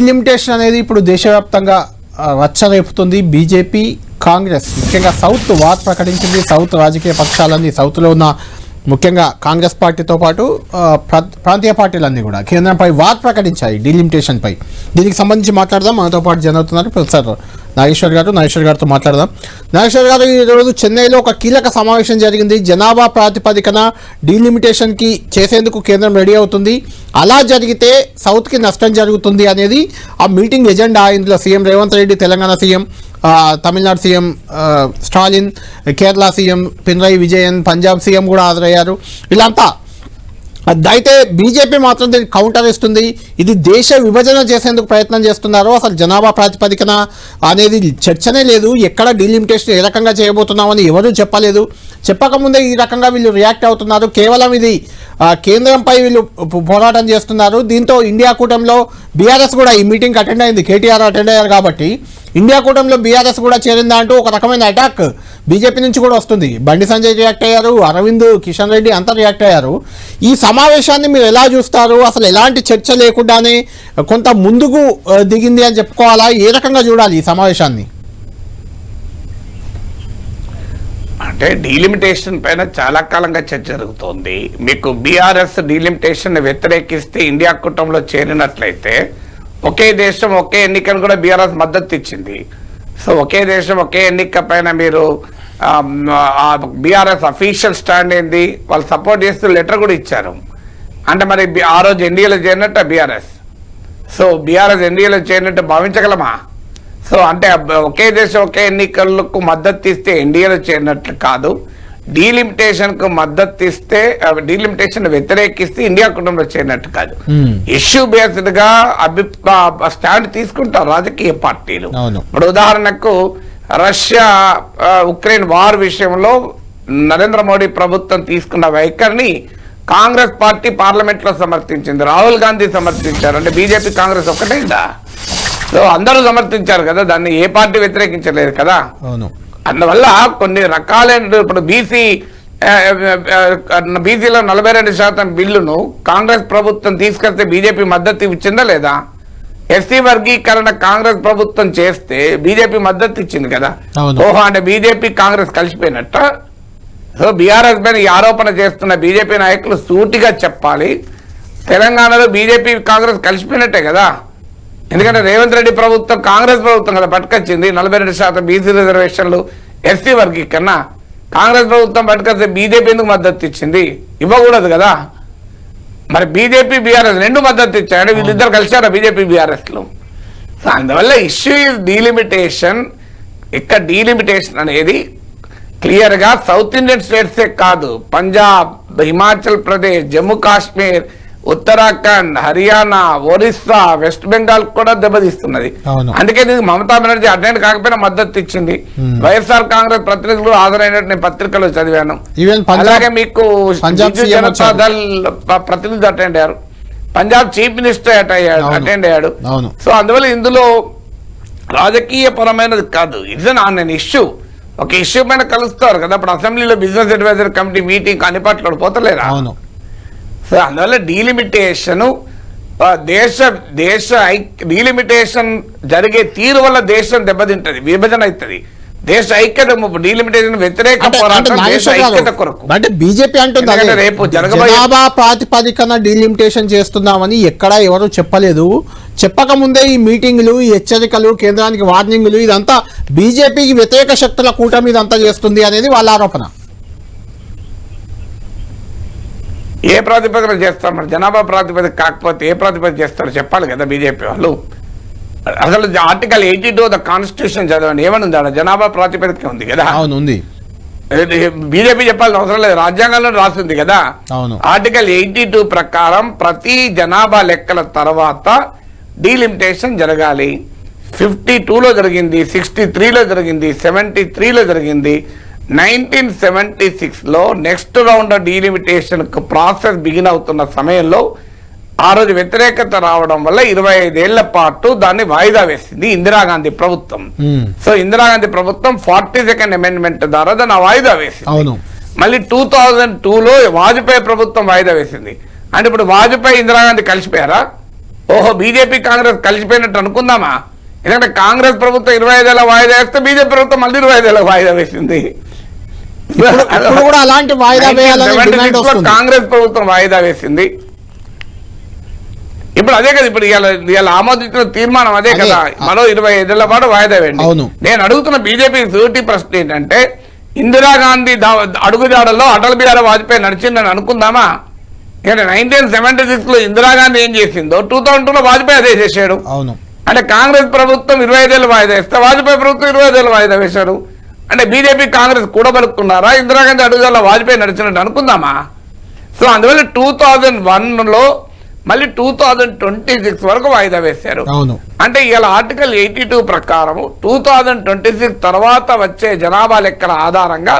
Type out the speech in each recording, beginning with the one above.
Limitation అనేది ఇప్పుడు దేశవ్యాప్తంగా రచ్చరేపుతుంది. బీజేపీ, కాంగ్రెస్ ముఖ్యంగా సౌత్ వార్ ప్రకటించింది. సౌత్ రాజకీయ పక్షాలన్నీ, సౌత్లో ఉన్న ముఖ్యంగా కాంగ్రెస్ పార్టీతో పాటు ప్రాంతీయ పార్టీలన్నీ కూడా కేంద్రంపై వార్ ప్రకటించాయి డీలిమిటేషన్పై. దీనికి సంబంధించి మాట్లాడదాం. మనతో పాటు జరుగుతున్నారు ప్రొఫెసర్ నాగేశ్వర్ గారితో మాట్లాడదాం. నాగేశ్వర్ గారు, ఈరోజు చెన్నైలో ఒక కీలక సమావేశం జరిగింది. జనాభా ప్రాతిపదికన డీలిమిటేషన్కి చేసేందుకు కేంద్రం రెడీ అవుతుంది. అలా జరిగితే సౌత్కి నష్టం జరుగుతుంది అనేది ఆ మీటింగ్ ఎజెండా. ఇందులో CM Revanth Reddy, Telangana CM, Tamil Nadu CM Stalin, Kerala CM Pinarayi Vijayan, Punjab CM కూడా హాజరయ్యారు. వీళ్ళంతా అయితే బీజేపీ మాత్రం దీనికి కౌంటర్ ఇస్తుంది. ఇది దేశ విభజన చేసేందుకు ప్రయత్నం చేస్తున్నారు. అసలు జనాభా ప్రాతిపదికన అనేది చర్చనే లేదు. ఎక్కడ డీలిమిటేషన్ ఏ రకంగా చేయబోతున్నామని ఎవరూ చెప్పలేదు. చెప్పకముందే ఈ రకంగా వీళ్ళు రియాక్ట్ అవుతున్నారు. కేవలం ఇది కేంద్రంపై వీళ్ళు పోరాటం చేస్తున్నారు. దీంతో ఇండియా కూటమిలో బీఆర్ఎస్ కూడా ఈ మీటింగ్కి అటెండ్ అయింది. కేటీఆర్ అటెండ్ అయ్యారు కాబట్టి ఇండియా కూటమిలో బీఆర్ఎస్ కూడా చేరిందా అంటూ ఒక రకమైన అటాక్ బీజేపీ నుంచి కూడా వస్తుంది. బండి సంజయ్ రియాక్ట్ అయ్యారు, అరవింద్, కిషన్ రెడ్డి అంతా రియాక్ట్ అయ్యారు. ఈ సమావేశాన్ని మీరు ఎలా చూస్తారు? అసలు ఎలాంటి చర్చ లేకుండానే కొంత ముందుకు దిగింది అని చెప్పుకోవాలా? ఏ రకంగా చూడాలి ఈ సమావేశాన్ని? అంటే డీలిమిటేషన్ పైన చాలా కాలంగా చర్చ జరుగుతోంది. మీకు బీఆర్ఎస్ డీలిమిటేషన్ వ్యతిరేకిస్తే ఇండియా కూటమిలో చేరినట్లయితే ఒకే దేశం ఒకే ఎన్నికను కూడా బీఆర్ఎస్ మద్దతు ఇచ్చింది. సో ఒకే దేశం ఒకే ఎన్నిక పైన మీరు బీఆర్ఎస్ అఫీషియల్ స్టాండ్ ఏంది, వాళ్ళు సపోర్ట్ చేస్తూ లెటర్ కూడా ఇచ్చారు. అంటే మరి ఆ రోజు ఎన్డీఏలో చేరినట్టు బీఆర్ఎస్. సో బీఆర్ఎస్ ఎన్డీఏలో చేరినట్టు భావించగలమా? సో అంటే ఒకే దేశం ఒకే ఎన్నికలకు మద్దతు ఇస్తే ఎన్డీఏలో చేరినట్లు కాదు. డీలిమిటేషన్కు మద్దతు ఇస్తే, డీలిమిటేషన్ వ్యతిరేకిస్తే ఇండియా కుటుంబంలో చేరినట్టు కాదు. ఇష్యూ బేస్డ్ గా స్టాండ్ తీసుకుంటారు రాజకీయ పార్టీలు. ఇప్పుడు ఉదాహరణకు రష్యా ఉక్రెయిన్ వార్ విషయంలో నరేంద్ర మోడీ ప్రభుత్వం తీసుకున్న వైఖరిని కాంగ్రెస్ పార్టీ పార్లమెంట్ లో సమర్థించింది, రాహుల్ గాంధీ సమర్థించారు. అంటే బీజేపీ కాంగ్రెస్ ఒక్కటేదా? సో అందరూ సమర్థించారు కదా, దాన్ని ఏ పార్టీ వ్యతిరేకించలేదు కదా. అందువల్ల కొన్ని రకాలైన ఇప్పుడు బీసీలో 42% బిల్లును కాంగ్రెస్ ప్రభుత్వం తీసుకొస్తే బీజేపీ మద్దతు ఇచ్చిందా లేదా? ఎస్సీ వర్గీకరణ కాంగ్రెస్ ప్రభుత్వం చేస్తే బీజేపీ మద్దతు ఇచ్చింది కదా. ఓహో, అంటే బీజేపీ కాంగ్రెస్ కలిసిపోయినట్ట. సో బీఆర్ఎస్ పైన ఈ ఆరోపణ చేస్తున్న బీజేపీ నాయకులు సూటిగా చెప్పాలి, తెలంగాణలో బీజేపీ కాంగ్రెస్ కలిసిపోయినట్టే కదా. ఎందుకంటే రేవంత్ రెడ్డి ప్రభుత్వం కాంగ్రెస్ ప్రభుత్వం కదా పట్టుకొచ్చింది 42% బీసీ రిజర్వేషన్లు, ఎస్సీ వర్గీకరణ. కాంగ్రెస్ ప్రభుత్వం పట్టుకొస్తే బీజేపీ ఎందుకు మద్దతు ఇచ్చింది? ఇవ్వకూడదు కదా. మరి బీజేపీ బీఆర్ఎస్ రెండు మద్దతు ఇచ్చారు, వీళ్ళిద్దరు కలిసారా బీజేపీ బీఆర్ఎస్లు? సో అందువల్ల ఇష్యూ ఇస్ డీలిమిటేషన్. ఇక్కడ డీలిమిటేషన్ అనేది క్లియర్గా సౌత్ ఇండియన్ స్టేట్సే కాదు, పంజాబ్, హిమాచల్ ప్రదేశ్, జమ్మూ కాశ్మీర్, ఉత్తరాఖండ్, హర్యానా, ఒరిస్సా, వెస్ట్ బెంగాల్ కూడా దెబ్బతీస్తున్నది. అందుకే దీనికి మమతా బెనర్జీ అటెండ్ కాకపోయినా మద్దతు ఇచ్చింది. వైఎస్ఆర్ కాంగ్రెస్ ప్రతినిధులు హాజరైనట్టు నేను పత్రికలో చదివాను. అలాగే మీకు జనతా దళ్ ప్రతినిధి అటెండ్ అయ్యారు, పంజాబ్ చీఫ్ మినిస్టర్ అటెండ్ అయ్యాడు. సో అందువల్ల ఇందులో రాజకీయ పరమైనది కాదు, ఇట్స్ అన్ ఇష్యూ. ఒక ఇష్యూ పైన కలుస్తారు కదా. ఇప్పుడు అసెంబ్లీలో బిజినెస్ అడ్వైజర్ కమిటీ మీటింగ్ అన్ని పార్టీలు పోతలేరా? సో అందువల్ల డీలిమిటేషన్ డీలిమిటేషన్ జరిగే తీరు వల్ల దేశం దెబ్బతింటది, విభజన అవుతుంది. దేశ ఐక్యత డీలిమిటేషన్ వ్యతిరేక పోరాటం దేశ ఐక్యత కొరకు. అంటే బీజేపీ అంటుంది రేపు జనాభా ప్రాతిపదికన డీలిమిటేషన్ చేస్తున్నామని ఎక్కడా ఎవరు చెప్పలేదు. చెప్పకముందే ఈ మీటింగ్లు, ఈ హెచ్చరికలు, కేంద్రానికి వార్నింగ్లు, ఇదంతా బీజేపీకి వ్యతిరేక శక్తుల కూటమి ఇదంతా చేస్తుంది అనేది వాళ్ళ ఆరోపణ. ఏ ప్రాతిపదికన చేస్తారు? మరి జనాభా ప్రాతిపదిక కాకపోతే ఏ ప్రాతిపదిక చేస్తారో చెప్పాలి కదా బీజేపీ వాళ్ళు. అసలు ఆర్టికల్ 82 ఆఫ్ ద కాన్స్టిట్యూషన్ చదవండి, ఏమనుంది ఆడ? జనాభా ప్రాతిపదిక ఉంది కదా. ఉంది. బీజేపీ చెప్పాల్సిన అవసరం లేదు, రాజ్యాంగంలో రాసింది కదా. ఆర్టికల్ 82 ప్రకారం ప్రతి జనాభా లెక్కల తర్వాత డీలిమిటేషన్ జరగాలి. 52లో జరిగింది, 63లో జరిగింది, 73లో జరిగింది. 1976లో next round delimitation process begin అవుతున్న సమయంలో ఆ రోజు వ్యతిరేకత రావడం వల్ల 25 ఏళ్ల పాటు దాన్ని వాయిదా వేసింది ఇందిరాగాంధీ ప్రభుత్వం. సో ఇందిరాగాంధీ ప్రభుత్వం 42nd అమెండ్మెంట్ ద్వారా దాన్ని వాయిదా వేసింది. మళ్ళీ 2002లో వాజ్పేయి ప్రభుత్వం వాయిదా వేసింది. అంటే ఇప్పుడు వాజ్పేయి ఇందిరాగాంధీ కలిసిపోయారా? ఓహో బీజేపీ కాంగ్రెస్ కలిసిపోయినట్టు అనుకుందామా? ఎందుకంటే కాంగ్రెస్ ప్రభుత్వం 25 ఏళ్ళ వాయిదా వేస్తే బీజేపీ ప్రభుత్వం మళ్ళీ 25 ఏళ్ళ వాయిదా వేసింది. ఇప్పుడు కూడా అలాంటి వాయిదా వేయాలని డిమాండ్ వస్తుంది. కాంగ్రెస్ ప్రభుత్వం వాయిదా వేసింది. ఇప్పుడు అదే కదా, ఇప్పుడు ఇవాళ ఆమోదించిన తీర్మానం అదే కదా, మరో 25 ఏళ్ల పాటు వాయిదా వేయండి. నేను అడుగుతున్న బీజేపీ సూటి ప్రశ్న ఏంటంటే, ఇందిరాగాంధీ అడుగుజాడల్లో అటల్ బిహారీ వాజ్పేయి నడిచిందని అనుకుందామా? ఇక్కడ 1976 లో ఇందిరాగాంధీ ఏం చేసిందో 2002 లో వాజ్పేయి అదే చేశాడు. అవును. అంటే కాంగ్రెస్ ప్రభుత్వం 25 ఏళ్ళు వాయిదా వేస్తే వాజ్పేయి ప్రభుత్వం 25 ఏళ్ళు వాయిదా వేశాడు. అంటే బీజేపీ కాంగ్రెస్ కూడబలుక్కున్నారా? ఇందిరాగాంధీ అడుగుజాడల్లో వాజ్పేయి నడిచినట్టు అనుకుందామా? సో అందువల్ల 2001లో మళ్ళీ 2026 వరకు వాయిదా వేశారు. అంటే ఇలా ఆర్టికల్ 82 ప్రకారం 2026 తర్వాత వచ్చే జనాభా లెక్కల ఆధారంగా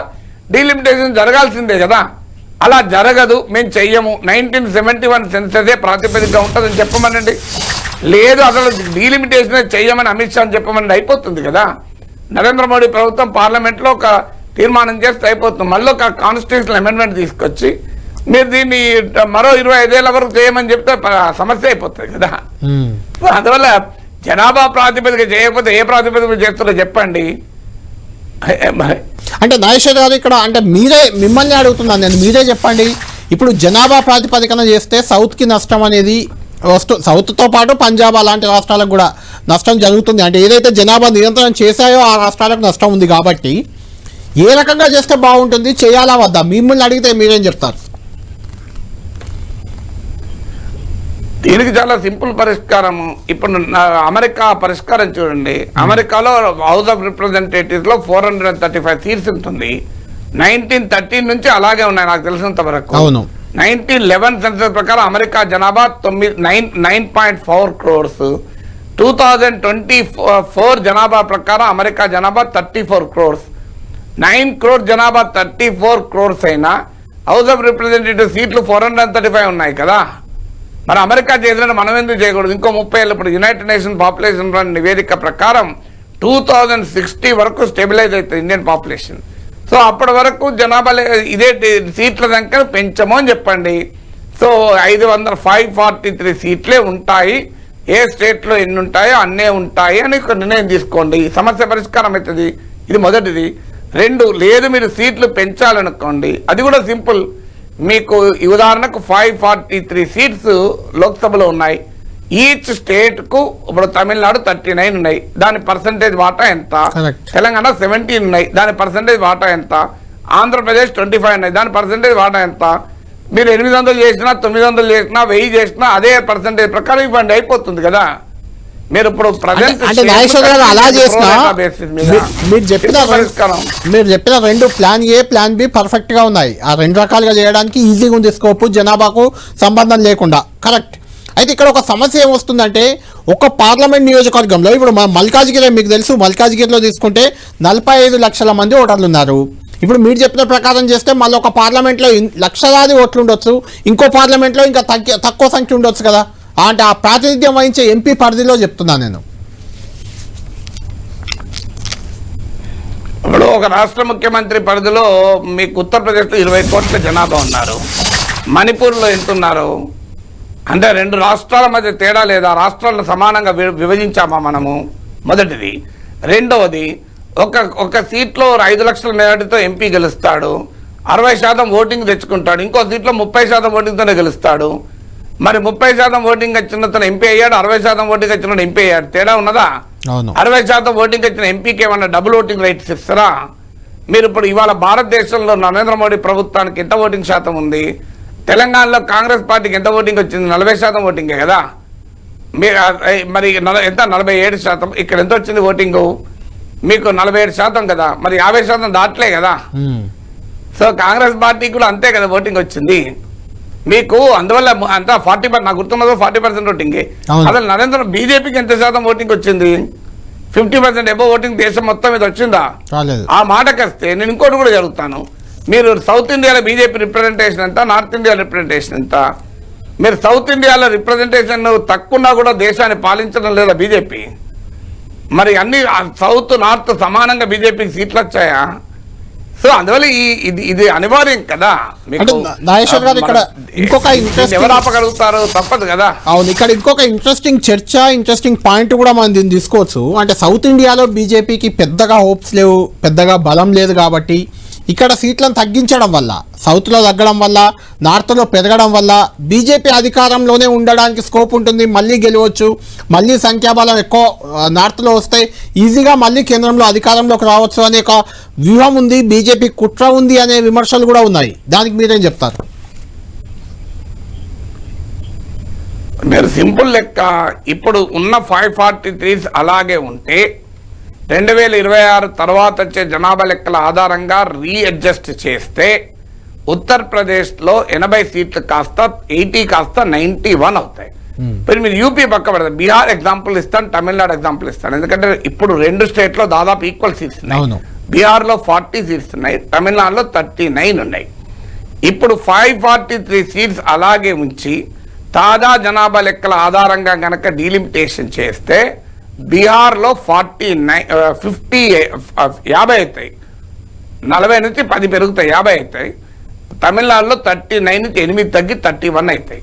డీలిమిటేషన్ జరగాల్సిందే కదా. అలా జరగదు, మేము చెయ్యము, 1971 సెన్సెసే ప్రాతిపదికగా ఉంటుందని చెప్పమనండి. లేదు అసలు డీలిమిటేషన్ చెయ్యమని అమిత్ షాని చెప్పమని అయిపోతుంది కదా. నరేంద్ర మోడీ ప్రభుత్వం పార్లమెంట్లో ఒక తీర్మానం చేస్తే అయిపోతుంది. మళ్ళీ ఒక కాన్స్టిట్యూషనల్ అమెండ్మెంట్ తీసుకొచ్చి మీరు దీన్ని మరో 25 ఏళ్ల వరకు చేయమని చెప్తే సమస్య అయిపోతుంది కదా. అందువల్ల జనాభా ప్రాతిపదిక చేయకపోతే ఏ ప్రాతిపదిక చేస్తారో చెప్పండి. అంటే నాగేశ్వర్ గారు ఇక్కడ అంటే మిమ్మల్ని అడుగుతున్నాను నేను, మీరే చెప్పండి. ఇప్పుడు జనాభా ప్రాతిపదికన చేస్తే సౌత్కి నష్టం అనేది సౌత్తో పాటు పంజాబ్ అలాంటి రాష్ట్రాలకు కూడా నష్టం జరుగుతుంది. అంటే ఏదైతే జనాభా నియంత్రణ చేశాయో ఆ రాష్ట్రాలకు నష్టం ఉంది కాబట్టి ఏ రకంగా చేస్తే బాగుంటుంది, చేయాలా వద్దా? మిమ్మల్ని అడిగితే మీరేం చెప్తారు? దీనికి చాలా సింపుల్ పరిష్కారం. ఇప్పుడు అమెరికా పరిష్కారం చూడండి. అమెరికాలో హౌస్ ఆఫ్ రిప్రజెంటేటివ్స్ లో 435 సీట్స్ ఉంటుంది. 1913 నుంచి అలాగే ఉన్నాయి నాకు తెలిసినంత వరకు. 1911 సెన్సస్ ప్రకారం అమెరికా జనాభా 9.4 crores. 2024 జనాభా ప్రకారం అమెరికా జనాభా 34 crores. 9 crore జనాభా 34 crores అయినా హౌస్ ఆఫ్ రిప్రజెంటేటివ్ సీట్లు 435 ఉన్నాయి కదా. మరి అమెరికా చేసినట్టు మనం ఎందుకు చేయకూడదు? ఇంకో 30 ఏళ్ళు ఇప్పుడు యునైటెడ్ నేషన్ పాపులేషన్ నివేదిక ప్రకారం 2060 వరకు స్టెబిలైజ్ అవుతుంది ఇండియన్ పాపులేషన్. సో అప్పటి వరకు జనాభా ఇదే సీట్ల సంఖ్యను పెంచము అని చెప్పండి. సో 543 సీట్లే ఉంటాయి. ఏ స్టేట్లో ఎన్ని ఉంటాయో అన్నే ఉంటాయి అని ఒక నిర్ణయం తీసుకోండి. సమస్య పరిష్కారం అవుతుంది. ఇది మొదటిది. 2, లేదు మీరు సీట్లు పెంచాలనుకోండి, అది కూడా సింపుల్. మీకు ఉదాహరణకు 543 సీట్స్ లోక్సభలో ఉన్నాయి. ఈచ్ స్టేట్ కు ఇప్పుడు తమిళనాడు 39 ఉన్నాయి, దాని పర్సంటేజ్ వాటా ఎంత? తెలంగాణ 17 ఉన్నాయి, దాని పర్సంటేజ్ వాటా ఎంత? ఆంధ్రప్రదేశ్ 25 ఉన్నాయి, దాని పర్సంటేజ్ వాటా ఎంత? మీరు 800 చేసినా 900 చేసినా 1000 చేసినా అదే పర్సంటేజ్ ప్రకారం ఇవ్వండి, అయిపోతుంది కదా. మీరు ఇప్పుడు మీరు చెప్పిన 2 plan A plan be perfect గా ఉన్నాయి. ఆ 2 రకాలుగా చేయడానికి ఈజీగా ఉంది స్కోప్, జనాభాకు సంబంధం లేకుండా. కరెక్ట్. అయితే ఇక్కడ ఒక సమస్య ఏమొస్తుందంటే, ఒక పార్లమెంట్ నియోజకవర్గంలో ఇప్పుడు మల్కాజ్గిరి మీకు తెలుసు, మల్కాజ్గిరిలో తీసుకుంటే 45 లక్షల మంది ఓటర్లు ఉన్నారు. ఇప్పుడు మీరు చెప్పిన ప్రకారం చేస్తే మళ్ళీ ఒక పార్లమెంట్లో లక్షలాది ఓట్లు ఉండొచ్చు, ఇంకో పార్లమెంట్లో ఇంకా తక్కువ సంఖ్య ఉండొచ్చు కదా. అంటే ఆ ప్రాతినిధ్యం వహించే ఎంపీ పరిధిలో చెప్తున్నాను నేను. ఇప్పుడు ఒక రాష్ట్ర ముఖ్యమంత్రి పరిధిలో మీకు ఉత్తరప్రదేశ్లో 20 కోట్ల జనాభా ఉన్నారు, మణిపూర్లో ఎంత ఉన్నారు? అంటే 2 రాష్ట్రాల మధ్య తేడా లేదా? రాష్ట్రాలను సమానంగా విభజించామా మనము? మొదటిది. రెండవది, ఒక సీట్లో 5 లక్షల మెజార్టీతో ఎంపీ గెలుస్తాడు, 60% ఓటింగ్ తెచ్చుకుంటాడు. ఇంకో సీట్లో 30% ఓటింగ్తోనే గెలుస్తాడు. మరి 30% ఓటింగ్ వచ్చిన ఎంపీ అయ్యాడు, 60% ఓటింగ్ వచ్చిన ఎంపీ అయ్యాడు. తేడా ఉన్నదా? 60% ఓటింగ్ వచ్చిన ఎంపీకి ఏమన్నా డబుల్ ఓటింగ్ రైట్స్ ఇస్తారా? మీరు ఇప్పుడు ఇవాళ భారతదేశంలో నరేంద్ర మోడీ ప్రభుత్వానికి ఎంత ఓటింగ్ శాతం ఉంది? తెలంగాణలో కాంగ్రెస్ పార్టీకి ఎంత ఓటింగ్ వచ్చింది? 40% ఓటింగే కదా. మీరు మరి ఎంత? 47%. ఇక్కడ ఎంత వచ్చింది ఓటింగు? మీకు 47% కదా. మరి 50% దాటలే కదా. సో కాంగ్రెస్ పార్టీకి కూడా అంతే కదా ఓటింగ్ వచ్చింది మీకు. అందువల్ల అంతా 40%, నాకు గుర్తున్నదో 40% ఓటింగే. అసలు నరేంద్ర బీజేపీకి ఎంత శాతం ఓటింగ్ వచ్చింది? 50% ఎబో ఓటింగ్ దేశం మొత్తం మీద వచ్చిందా? ఆ మాటకి వస్తే నేను ఇంకోటి కూడా జరుగుతాను. మీరు సౌత్ ఇండియాలో బీజేపీ రిప్రజెంటేషన్ ఎంత, నార్త్ ఇండియా రిప్రజెంటేషన్ ఎంత? మీరు సౌత్ ఇండియాలో రిప్రజెంటేషన్ తక్కువన్నా కూడా దేశాన్ని పాలించడం లేదా బీజేపీ? మరి అన్ని సౌత్ నార్త్ సమానంగా బీజేపీకి సీట్లు వచ్చాయా? సో అందువల్ల ఇది అనివార్యం కదా. అంటే నాగేశ్వర్ గారు ఇక్కడ ఇంకొక ఎవరు ఆపగలుగుతారు, తప్పదు కదా. అవును, ఇక్కడ ఇంకొక ఇంట్రెస్టింగ్ చర్చ, ఇంట్రెస్టింగ్ పాయింట్ కూడా మనం దీన్ని తీసుకోవచ్చు. అంటే సౌత్ ఇండియాలో బీజేపీకి పెద్దగా హోప్స్ లేవు, పెద్దగా బలం లేదు కాబట్టి ఇక్కడ సీట్లను తగ్గించడం వల్ల, సౌత్లో తగ్గడం వల్ల, నార్త్లో పెరగడం వల్ల బీజేపీ అధికారంలోనే ఉండడానికి స్కోప్ ఉంటుంది, మళ్ళీ గెలవచ్చు, మళ్ళీ సంఖ్యాబలం ఎక్కువ నార్త్లో వస్తే ఈజీగా మళ్ళీ కేంద్రంలో అధికారంలోకి రావచ్చు అనే ఒక వ్యూహం ఉంది, బీజేపీ కుట్ర ఉంది అనే విమర్శలు కూడా ఉన్నాయి. దానికి మీరేం చెప్తారు? మీరు సింపుల్ లెక్క, ఇప్పుడు ఉన్న 543 అలాగే ఉంటే 2026 తర్వాత వచ్చే జనాభా లెక్కల ఆధారంగా రీఅడ్జస్ట్ చేస్తే ఉత్తరప్రదేశ్లో 80 సీట్లు కాస్త 80 కాస్త 91 అవుతాయి. మరి మీరు యూపీ పక్క పెడతారు, బీహార్ ఎగ్జాంపుల్ ఇస్తాను, తమిళనాడు ఎగ్జాంపుల్ ఇస్తాను. ఎందుకంటే ఇప్పుడు 2 స్టేట్లో దాదాపు ఈక్వల్ సీట్స్ ఉన్నాయి. బీహార్లో 40 సీట్స్ ఉన్నాయి, తమిళనాడులో 39 ఉన్నాయి. ఇప్పుడు 543 సీట్స్ అలాగే ఉంచి తాజా జనాభా లెక్కల ఆధారంగా గనక డీలిమిటేషన్ చేస్తే బీహార్లో 50 అవుతాయి, 40 నుంచి 10 పెరుగుతాయి, 50 అవుతాయి. తమిళనాడులో 39 నుంచి 8 తగ్గి 31 అవుతాయి.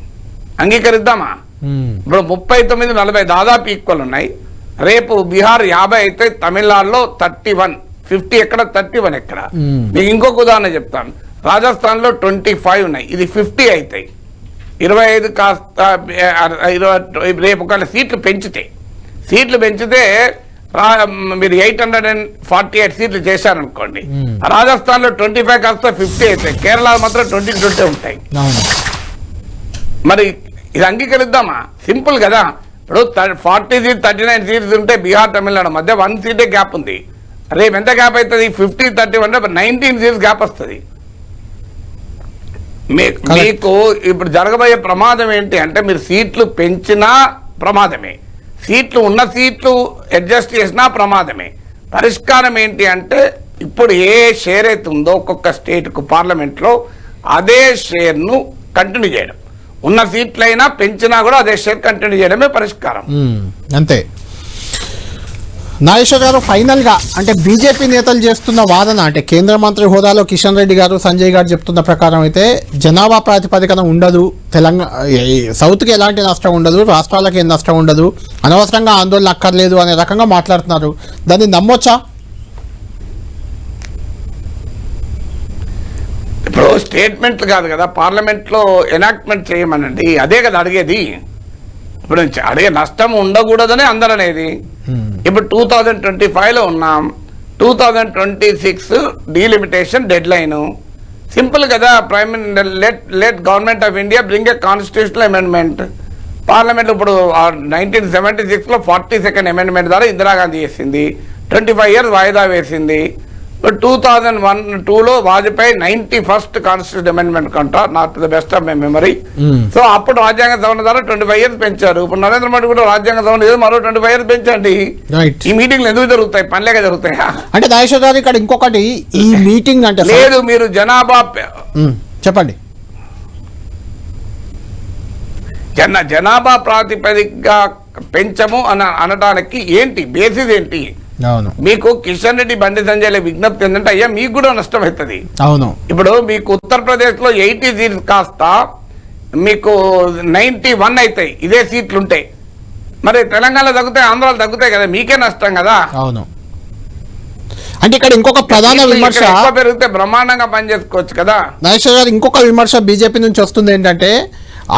అంగీకరిద్దామా? ఇప్పుడు 39, 40 దాదాపు ఈక్వల్ ఉన్నాయి. రేపు బీహార్ 50 అయితే తమిళనాడులో 31, 50 ఎక్కడ, 31 ఎక్కడ. మీకు ఇంకొక ఉదాహరణ చెప్తాను. రాజస్థాన్లో 25 ఉన్నాయి, ఇది 50 అవుతాయి. 25 కాస్త రేపు ఒకవేళ సీట్లు పెంచితే మీరు 848 సీట్లు చేశారనుకోండి, రాజస్థాన్ లో 25 కాస్త 50 అవుతాయి, కేరళ మాత్రం 20 ఉంటాయి. మరి ఇది అంగీకరిద్దామా? సింపుల్ కదా. ఇప్పుడు 40 సీట్స్ 39 సీట్స్ ఉంటే బీహార్ తమిళనాడు మధ్య 1 సీటే గ్యాప్ ఉంది. రేపు ఎంత గ్యాప్ అవుతుంది? 50, 31 19 సీట్స్ గ్యాప్ వస్తుంది. మీకు ఇప్పుడు జరగబోయే ప్రమాదం ఏంటి అంటే, మీరు సీట్లు పెంచినా ప్రమాదమే, సీట్లు ఉన్న సీట్లు అడ్జస్ట్ చేసినా ప్రమాదమే. పరిష్కారం ఏంటి అంటే, ఇప్పుడు ఏ షేర్ అయితే ఉందో ఒక్కొక్క స్టేట్కు పార్లమెంట్లో అదే షేర్ను కంటిన్యూ చేయడం, ఉన్న సీట్లైనా పెంచినా కూడా అదే షేర్ కంటిన్యూ చేయడమే పరిష్కారం. అంతే. నాగేశ్వర్ గారు, ఫైనల్గా అంటే బీజేపీ నేతలు చేస్తున్న వాదన, అంటే కేంద్ర మంత్రి హోదాలో కిషన్ రెడ్డి గారు, సంజయ్ గారు చెప్తున్న ప్రకారం అయితే జనాభా ప్రాతిపదికన ఉండదు, సౌత్కి ఎలాంటి నష్టం ఉండదు, రాష్ట్రాలకు ఏం నష్టం ఉండదు, అనవసరంగా ఆందోళన అక్కర్లేదు అనే రకంగా మాట్లాడుతున్నారు. దాన్ని నమ్మొచ్చా? ఇప్పుడు స్టేట్మెంట్లు కాదు కదా, పార్లమెంట్లో ఎనాక్ట్మెంట్ చేయమనండి, అదే కదా అడిగేది. ఇప్పుడు అడిగే నష్టం ఉండకూడదని అందరూ అనేది. ఇప్పుడు 2025లో ఉన్నాం, 2026 డీలిమిటేషన్ డెడ్ లైన్. సింపుల్ కదా. Let government of India bring A constitutional amendment. Parliament ఇప్పుడు 1976లో 42nd అమెండ్మెంట్ ద్వారా ఇందిరాగాంధీ చేసింది, 25 years వాయిదా వేసింది. 2001-2లో వాజ్పేయి 91st కాన్స్టిట్యూషన్ అమెండ్మెంట్ కంటా, not the best of my memory. So అప్పుడు రాజ్యాంగ సవరణ ద్వారా 25 years పెంచారు. ఇప్పుడు నరేంద్ర మోడీ కూడా రాజ్యాంగ సవరణ ఏదో మరో 25 years పెంచండి. ఈ మీటింగ్లు ఎందుకు జరుగుతాయి? పనిలేక జరుగుతాయా? అంటే నాగేశ్వర్ గారు, ఇక్కడ ఇంకొకటి, ఈ మీటింగ్ అంటే లేదు, మీరు జనాభా చెప్పండి, జనాభా ప్రాతిపదికగా పెంచము అనడానికి ఏంటి బేసిస్ ఏంటి? అవును, మీకు కిషన్ రెడ్డి, బండి సంజయ్ విజ్ఞప్తి ఏంటంటే, అయ్యా మీకు కూడా నష్టం అవుతుంది. అవును, ఇప్పుడు మీకు ఉత్తరప్రదేశ్ లో 80 సీట్స్ కాస్త మీకు 91 అవుతాయి, ఇదే సీట్లు ఉంటాయి. మరి తెలంగాణలో తగ్గుతాయి, ఆంధ్రాలో తగ్గుతాయి కదా, మీకే నష్టం కదా. అవును. అంటే ఇక్కడ ఇంకొక ప్రధాన విమర్శ, పెరిగితే బ్రహ్మాండంగా పనిచేసుకోవచ్చు కదా. నాగేశ్వర్ గారు, ఇంకొక విమర్శ బీజేపీ నుంచి వస్తుంది ఏంటంటే,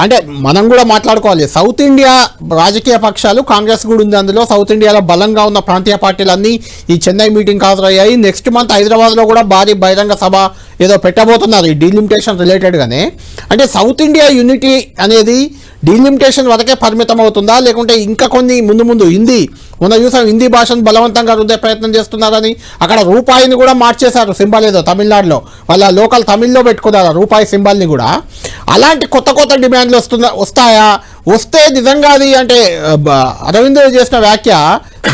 అంటే మనం కూడా మాట్లాడుకోవాలి, సౌత్ ఇండియా రాజకీయ పక్షాలు, కాంగ్రెస్ కూడా ఉంది అందులో, సౌత్ ఇండియాలో బలంగా ఉన్న ప్రాంతీయ పార్టీలన్నీ ఈ చెన్నై మీటింగ్ హాజరయ్యాయి. నెక్స్ట్ మంత్ హైదరాబాద్లో కూడా భారీ బహిరంగ సభ ఏదో పెట్టబోతున్నారు ఈ డీలిమిటేషన్ రిలేటెడ్గానే. అంటే సౌత్ ఇండియా యూనిటీ అనేది డీలిమిటేషన్ వరకే పరిమితం అవుతుందా, లేకుంటే ఇంకా కొన్ని ముందు హిందీ చూసాం, హిందీ భాషను బలవంతంగా రుద్దే ప్రయత్నం చేస్తున్నారని, అక్కడ రూపాయిని కూడా మార్చేశారు సింబల్, ఏదో తమిళనాడులో వాళ్ళ లోకల్ తమిళ్లో పెట్టుకున్నారు రూపాయి సింబల్ని కూడా. అలాంటి కొత్త డిమాండ్లు వస్తాయా? వస్తే నిజంగా అది అంటే అరవింద్ చేసిన వ్యాఖ్య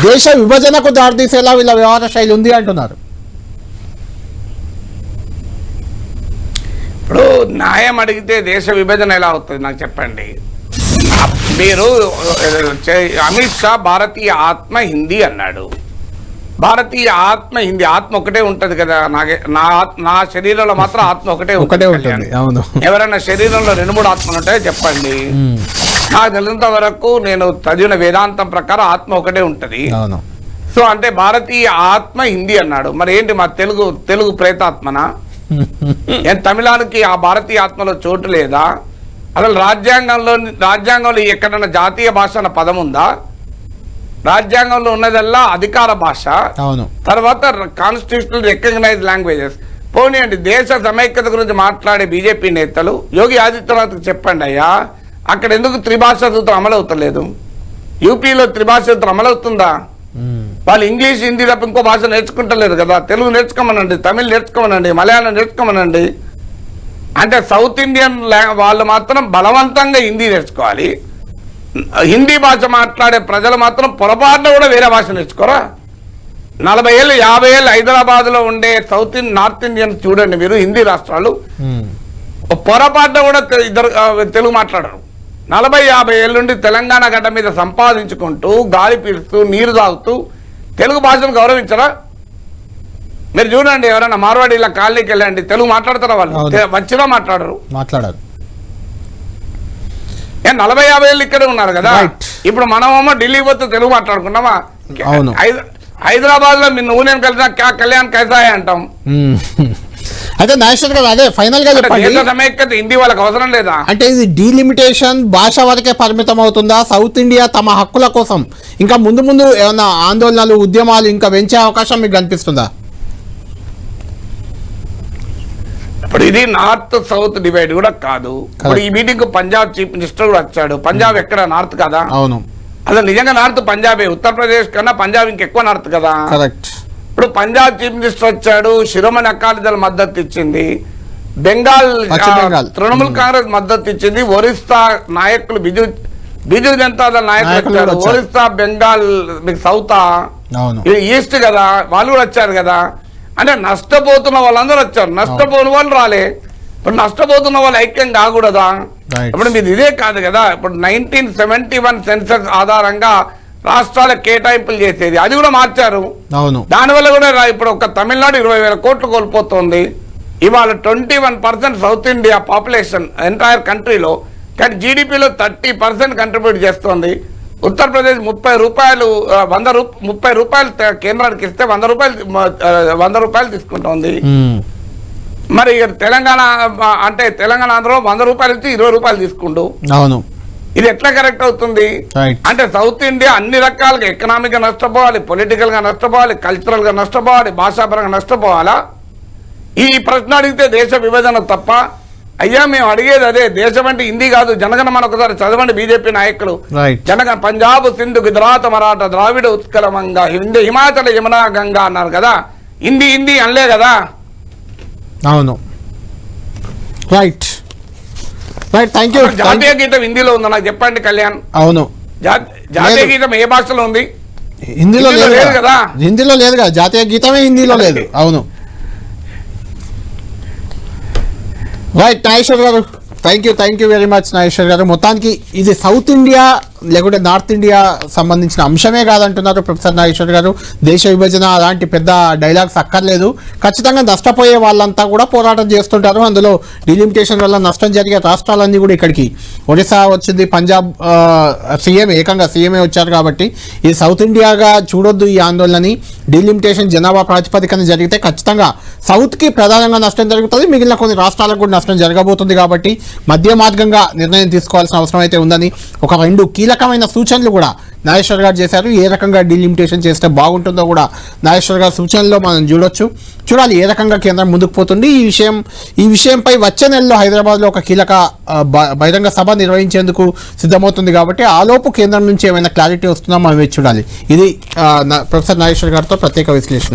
దేశ విభజనకు దారితీసేలా వీళ్ళ వ్యవహార శైలి ఉంది అంటున్నారు. ఇప్పుడు న్యాయం అడిగితే దేశ విభజన ఎలా అవుతుంది నాకు చెప్పండి. మీరు అమిత్ షా భారతీయ ఆత్మ హిందీ అన్నాడు. భారతీయ ఆత్మ హిందీ ఆత్మ ఒకటే ఉంటది కదా. నా శరీరంలో మాత్రం ఆత్మ ఒకటే ఉంటుంది. అవును. ఎవరైనా శరీరంలో 2-3 ఆత్మలు ఉంటాయో చెప్పండి. నాకు తెలిసినంత వరకు నేను చదివిన వేదాంతం ప్రకారం ఆత్మ ఒకటే ఉంటది. సో అంటే భారతీయ ఆత్మ హిందీ అన్నాడు. మరి ఏంటి మా తెలుగు ప్రేతాత్మనా? తమిళానికి ఆ భారతీయ ఆత్మలో చోటు లేదా? అసలు రాజ్యాంగంలో ఎక్కడన్నా జాతీయ భాష అన్న పదం ఉందా? రాజ్యాంగంలో ఉన్నదల్లా అధికార భాష. తర్వాత కాన్స్టిట్యూషనల్ రికగ్నైజ్ లాంగ్వేజెస్. పోనీయండి, దేశ సమైక్యత గురించి మాట్లాడే బీజేపీ నేతలు యోగి ఆదిత్యనాథ్ చెప్పండి అయ్యా, అక్కడ ఎందుకు త్రిభాషా సూత్రం అమలు అవుతలేదు? యూపీలో త్రిభాషా సూత్రం అమలవుతుందా? వాళ్ళు ఇంగ్లీష్ హిందీ తప్ప ఇంకో భాష నేర్చుకుంటలేరు కదా. తెలుగు నేర్చుకోమనండి, తమిళ్ నేర్చుకోమనండి, మలయాళం నేర్చుకోమనండి. అంటే సౌత్ ఇండియన్ వాళ్ళు మాత్రం బలవంతంగా హిందీ నేర్చుకోవాలి. హిందీ భాష మాట్లాడే ప్రజలు మాత్రం పొరపాటున కూడా వేరే భాష నేర్చుకోరా? 40 ఏళ్ళు 50 ఏళ్ళు హైదరాబాద్ లో ఉండే నార్త్ ఇండియన్స్ చూడండి మీరు, హిందీ రాష్ట్రాలు పొరపాటున కూడా ఇద్దరు తెలుగు మాట్లాడరు. 40-50 ఏళ్ళ నుండి తెలంగాణ గడ్డ మీద సంపాదించుకుంటూ గాలి పీలుస్తూ నీరు తాగుతూ తెలుగు భాషను గౌరవించరా? మీరు చూడండి, ఎవరైనా మార్వాడి ఇలా కాలనీకి వెళ్ళండి, తెలుగు మాట్లాడతారా? వాళ్ళు వచ్చినా మాట్లాడరు. 40-50 ఏళ్ళు ఇక్కడే ఉన్నారు కదా. ఇప్పుడు మనమేమో ఢిల్లీ పోతే తెలుగు మాట్లాడుకున్నామా? హైదరాబాద్ లో మీ నువ్వు నేను కలిసిన కళ్యాణ్ కైసాయ్ అంటాం. అయితే నాగేశ్వర్ గారు అదే ఫైనల్ గా చెప్పండి, హిందీ వాళ్ళకి అవసరం లేదా? అంటే ఇది డీలిమిటేషన్ భాష వరకే పరిమితం అవుతుందా? సౌత్ ఇండియా తమ హక్కుల కోసం ఇంకా ముందు ఏమైనా ఆందోళనలు ఉద్యమాలు ఇంకా పెంచే అవకాశం మీకు కనిపిస్తుందా? ఇప్పుడు ఇది నార్త్ సౌత్ డివైడ్ కూడా కాదు. ఇప్పుడు ఈ మీటింగ్ పంజాబ్ చీఫ్ మినిస్టర్ కూడా వచ్చాడు. పంజాబ్ ఎక్కడ నార్త్ కదా? అవును. అసలు నిజంగా నార్త్ పంజాబే. ఉత్తరప్రదేశ్ కన్నా పంజాబ్ ఇంకెక్కువ నార్త్ కదా. ఇప్పుడు పంజాబ్ చీఫ్ మినిస్టర్ వచ్చాడు, శిరోమణి అకాలీదళ మద్దతు ఇచ్చింది, బెంగాల్ తృణమూల్ కాంగ్రెస్ మద్దతు ఇచ్చింది, ఒరిస్సా నాయకులు బిజు జనతాదళ నాయకులు వచ్చారు. ఒరిస్సా బెంగాల్ మీకు సౌత్ ఈస్ట్ కదా, వాళ్ళు కూడా వచ్చారు కదా. అంటే నష్టపోతున్న వాళ్ళందరూ వచ్చారు, నష్టపోని వాళ్ళు రాలే. ఇప్పుడు నష్టపోతున్న వాళ్ళు ఐక్యం కాకూడదా? ఇప్పుడు మీరు ఇదే కాదు కదా, ఇప్పుడు 1971 సెన్సస్ ఆధారంగా రాష్ట్రాల కేటాయింపులు చేసేది, అది కూడా మార్చారు. దానివల్ల కూడా ఇప్పుడు ఒక తమిళనాడు 20,000 కోట్లు కోల్పోతుంది. ఇవాళ 21% సౌత్ ఇండియా పాపులేషన్ ఎంటైర్ కంట్రీలో, కానీ జీడిపిలో 30% కంట్రిబ్యూట్ చేస్తుంది. ఉత్తరప్రదేశ్ 30 రూపాయలు 30 రూపాయలు కేంద్రానికి ఇస్తే 100 రూపాయలు తీసుకుంటోంది. మరి తెలంగాణ అంటే తెలంగాణ ఆంధ్రలో 100 రూపాయలు ఇచ్చి 20 రూపాయలు తీసుకుంటూ, ఇది ఎట్లా కరెక్ట్ అవుతుంది? అంటే సౌత్ ఇండియా అన్ని రకాలుగా ఎకనామిక్ గా నష్టపోవాలి, పొలిటికల్ గా నష్టపోవాలి, కల్చరల్ గా నష్టపోవాలి, భాషాపరంగా నష్టపోవాలా? ఈ ప్రశ్న అడిగితే దేశ విభజన తప్ప? అయ్యా మేము అడిగేది అదే. దేశం అంటే హిందీ కాదు, జనగణమన ఒకసారి చదవండి. బీజేపీ నాయకులు జనగణ పంజాబ్ సింధు గుజరాత్ మరాఠా ద్రావిడ ఉత్కల వంగ హిమాచల యమునా గంగా అన్నారు కదా. హిందీ అనలే కదా. అవును, రైట్. Thank you. జాతీయ గీతం హిందీలో ఉందా నాకు చెప్పండి కళ్యాణ్? అవును, జాతీయ గీతం ఏ భాషలో ఉంది? హిందీలో లేదు కదా. హిందీలో లేదు కదా, జాతీయ గీతమే హిందీలో లేదు. అవును, right Nageshwar garu. Thank you very much Nageshwar garu. మొత్తానికి ఇది సౌత్ ఇండియా లేకుంటే నార్త్ ఇండియా సంబంధించిన అంశమే కాదంటున్నారు ప్రొఫెసర్ నాగేశ్వర్ గారు. దేశ విభజన అలాంటి పెద్ద డైలాగ్స్ అక్కర్లేదు. ఖచ్చితంగా నష్టపోయే వాళ్ళంతా కూడా పోరాటం చేస్తుంటారు. అందులో డిలిమిటేషన్ వల్ల నష్టం జరిగే రాష్ట్రాలన్నీ కూడా ఇక్కడికి ఒడిశా వచ్చింది, పంజాబ్ ఏకంగా సీఎంఏ వచ్చారు. కాబట్టి ఇది సౌత్ ఇండియాగా చూడొద్దు ఈ ఆందోళనని. డిలిమిటేషన్ జనాభా ప్రాతిపదికన జరిగితే ఖచ్చితంగా సౌత్కి ప్రధానంగా నష్టం జరుగుతుంది, మిగిలిన కొన్ని రాష్ట్రాలకు కూడా నష్టం జరగబోతుంది. కాబట్టి మధ్య మార్గంగా నిర్ణయం తీసుకోవాల్సిన అవసరం అయితే ఉందని ఒక 2 కీలకమైన సూచనలు కూడా నాగేశ్వర్ గారు చేశారు. ఏ రకంగా డీలిమిటేషన్ చేస్తే బాగుంటుందో కూడా నాగేశ్వర్ గారి సూచనలో మనం చూడాలి ఏ రకంగా కేంద్రం ముందుకు పోతుంది. ఈ విషయంపై వచ్చే నెలలో హైదరాబాద్లో ఒక కీలక బహిరంగ సభ నిర్వహించేందుకు సిద్ధమవుతుంది. కాబట్టి ఆలోపు కేంద్రం నుంచి ఏమైనా క్లారిటీ వస్తుందో మనం చూడాలి. ఇది ప్రొఫెసర్ నాగేశ్వర్ గారితో ప్రత్యేక విశ్లేషణ.